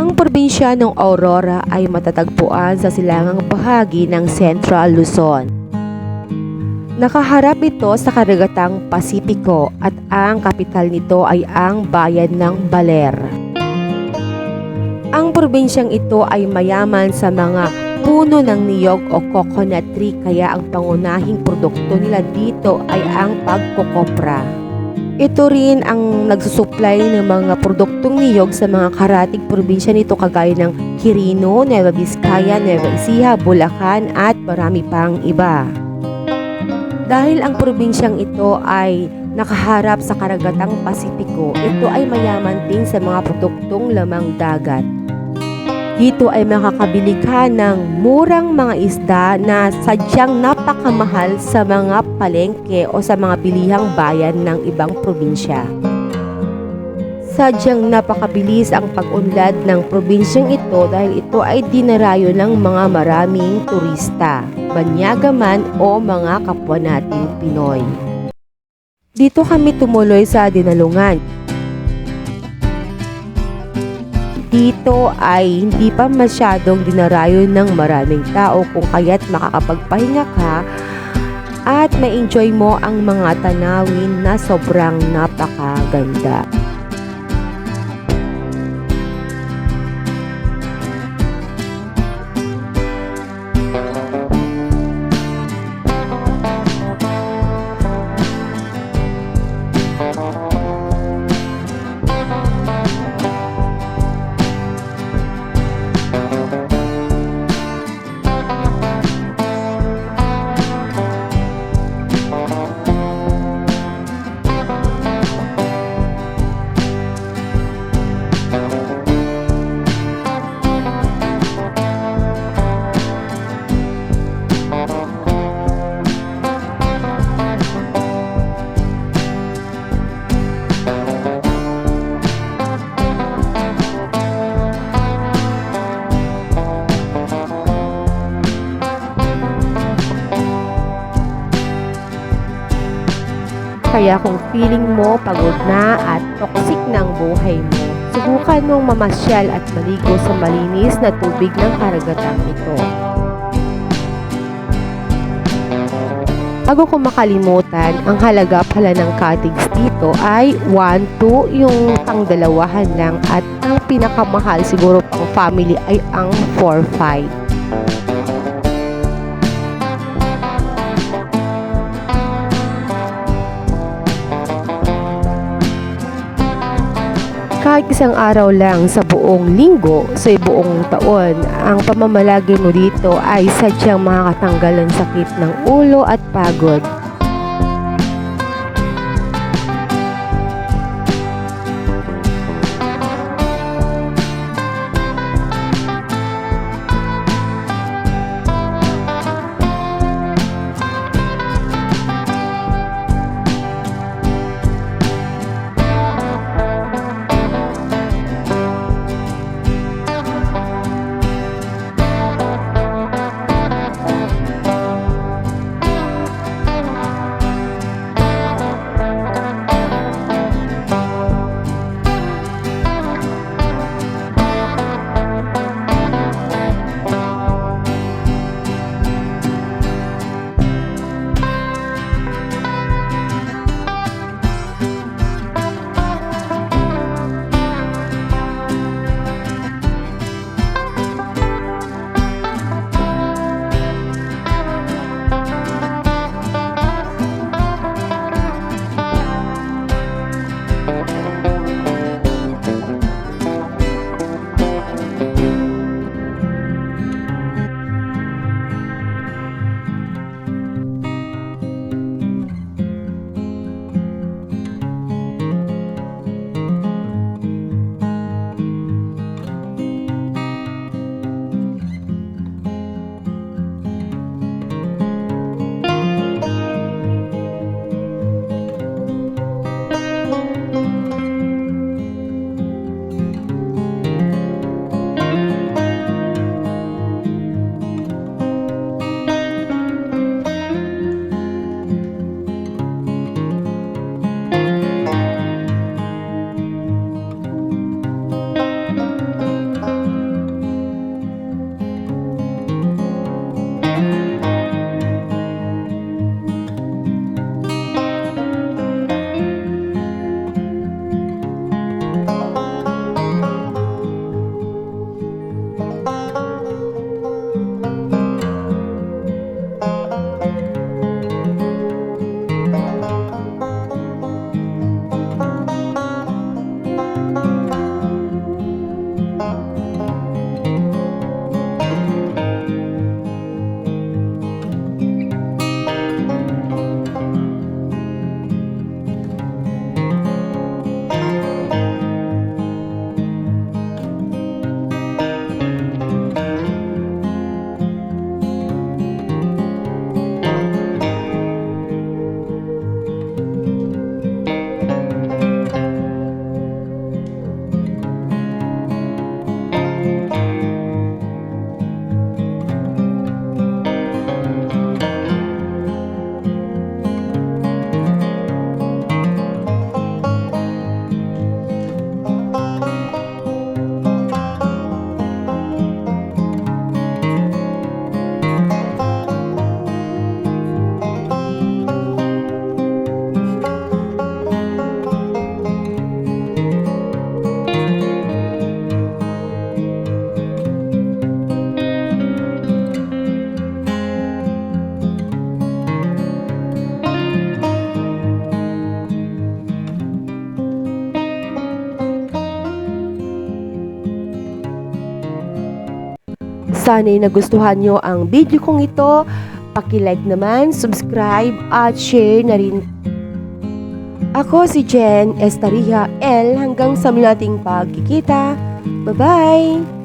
Ang probinsya ng Aurora ay matatagpuan sa silangang bahagi ng Central Luzon. Nakaharap ito sa karagatang Pasipiko at ang kapital nito ay ang bayan ng Baler. Ang probinsyang ito ay mayaman sa mga puno ng niyog o coconut tree, kaya ang pangunahing produkto nila dito ay ang pagkokopra. Ito rin ang nagsusupply ng mga produktong niyog sa mga karatig probinsya nito kagaya ng Quirino, Nueva Vizcaya, Nueva Ecija, Bulacan at marami pang iba. Dahil ang probinsyang ito ay nakaharap sa karagatang Pasipiko, ito ay mayaman din sa mga produktong lamang dagat. Dito ay makakabili ka ng murang mga isda na sadyang napakamahal sa mga palengke o sa mga bilihang bayan ng ibang probinsya. Sadyang napakabilis ang pag-unlad ng probinsyang ito dahil ito ay dinarayo ng mga maraming turista, banyaga man o mga kapwa nating Pinoy. Dito kami tumuloy sa Dinalungan. Dito ay hindi pa masyadong dinarayo ng maraming tao, kung kaya't makakapagpahinga ka at ma-enjoy mo ang mga tanawin na sobrang napakaganda. Kaya kung feeling mo pagod na at toxic ng buhay mo, subukan mong mamasyal at maligo sa malinis na tubig ng karagatan ito. Bago ko makalimutan, ang halaga pala ng cottage dito ay 1-2, yung pangdalawahan lang, at ang pinakamahal siguro pang family ay ang 4-5. Kahit isang araw lang sa buong linggo, sa buong taon, ang pamamalagi mo dito ay sadyang makakatanggal ng sakit ng ulo at pagod. Sana'y nagustuhan nyo ang video kong ito. Paki-like naman, subscribe at share na rin. Ako si Jen Estaria L. Hanggang sa muli nating pagkikita. Bye-bye!